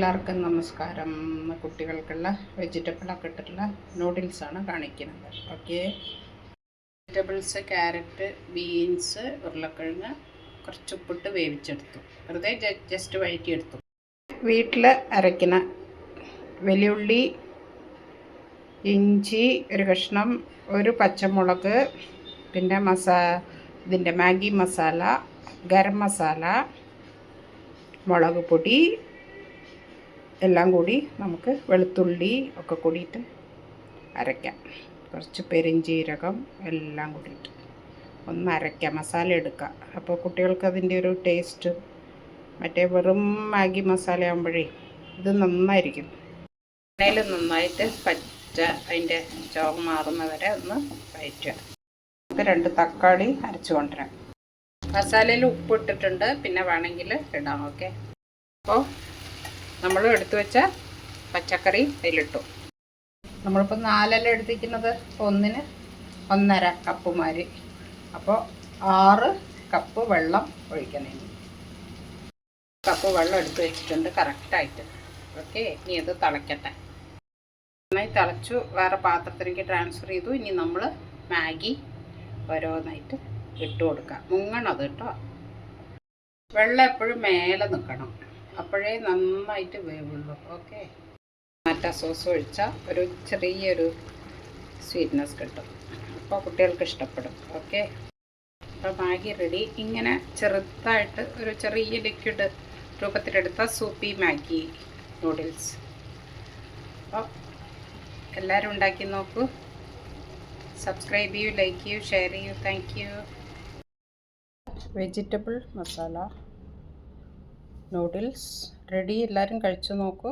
എല്ലാവർക്കും നമസ്കാരം. കുട്ടികൾക്കുള്ള വെജിറ്റബിളൊക്കെ ഇട്ടിട്ടുള്ള നൂഡിൽസാണ് കാണിക്കുന്നത്. ഓക്കെ, വെജിറ്റബിൾസ് ക്യാരറ്റ്, ബീൻസ്, ഉരുളക്കിഴങ്ങ് കുറച്ച് ഉപ്പിട്ട് വേവിച്ചെടുത്തു. വെറുതെ ജസ്റ്റ് വഴറ്റിയെടുത്തു. വീട്ടിൽ അരയ്ക്കുന്ന വെള്ളുള്ളി, ഇഞ്ചി ഒരു കഷ്ണം, ഒരു പച്ചമുളക്, പിന്നെ ഇതിൻ്റെ മാഗി മസാല, ഗരം മസാല, മുളക് പൊടി എല്ലാം കൂടി നമുക്ക് വെളുത്തുള്ളി ഒക്കെ കൂടിയിട്ട് അരയ്ക്കാം. കുറച്ച് പെരിഞ്ചീരകം എല്ലാം കൂടിയിട്ട് ഒന്ന് അരയ്ക്കാം, മസാല എടുക്കുക. അപ്പോൾ കുട്ടികൾക്ക് അതിൻ്റെ ഒരു ടേസ്റ്റ് മറ്റേ വെറും മാഗി മസാല ആകുമ്പോഴേ ഇത് നന്നായിരിക്കും. എണ്ണയിൽ നന്നായിട്ട് അതിൻ്റെ ചുവ മാറുന്ന വരെ ഒന്ന് വഴറ്റുക. നമുക്ക് 2 തക്കാളി അരച്ച് കൊണ്ടുവരാം. മസാലയിൽ ഉപ്പ് ഇട്ടിട്ടുണ്ട്, പിന്നെ വേണമെങ്കിൽ ഇടാം. ഓക്കെ, അപ്പോൾ നമ്മൾ എടുത്തു വെച്ച പച്ചക്കറി അതിലിട്ടു. നമ്മളിപ്പോൾ 4 എടുത്തിരിക്കുന്നത്, 1-ന് 1.5 കപ്പുമാര്. അപ്പോൾ 6 കപ്പ് വെള്ളം ഒഴിക്കണം. കപ്പ് വെള്ളം എടുത്ത് വെച്ചിട്ടുണ്ട് കറക്റ്റായിട്ട്. ഓക്കെ, ഇനി അത് തിളയ്ക്കട്ടെ. നന്നായി തിളച്ചു, വേറെ പാത്രത്തിലേക്ക് ട്രാൻസ്ഫർ ചെയ്തു. ഇനി നമ്മൾ മാഗി ഓരോന്നായിട്ട് ഇട്ട് കൊടുക്കാം. മുങ്ങണത് കേട്ടോ, വെള്ളം എപ്പോഴും മേലെ നിൽക്കണം, അപ്പോഴേ നന്നായിട്ട് വേവുള്ളൂ. ഓക്കെ, ടൊമാറ്റോ സോസ് ഒഴിച്ചാൽ ഒരു ചെറിയൊരു സ്വീറ്റ്നെസ് കിട്ടും, അപ്പോൾ കുട്ടികൾക്ക് ഇഷ്ടപ്പെടും. ഓക്കെ, അപ്പോൾ മാഗി റെഡി. ഇങ്ങനെ ചെറുതായിട്ട് ഒരു ചെറിയ ലിക്വിഡ് രൂപത്തിലെടുത്ത സൂപ്പി മാഗി നൂഡിൽസ്. അപ്പോൾ എല്ലാവരും ഉണ്ടാക്കി നോക്കൂ. സബ്സ്ക്രൈബ് ചെയ്യൂ, ലൈക്ക് ചെയ്യൂ, ഷെയർ ചെയ്യൂ. Thank you. Vegetable masala noodles ready. എല്ലാവരും കഴിച്ചു നോക്കൂ.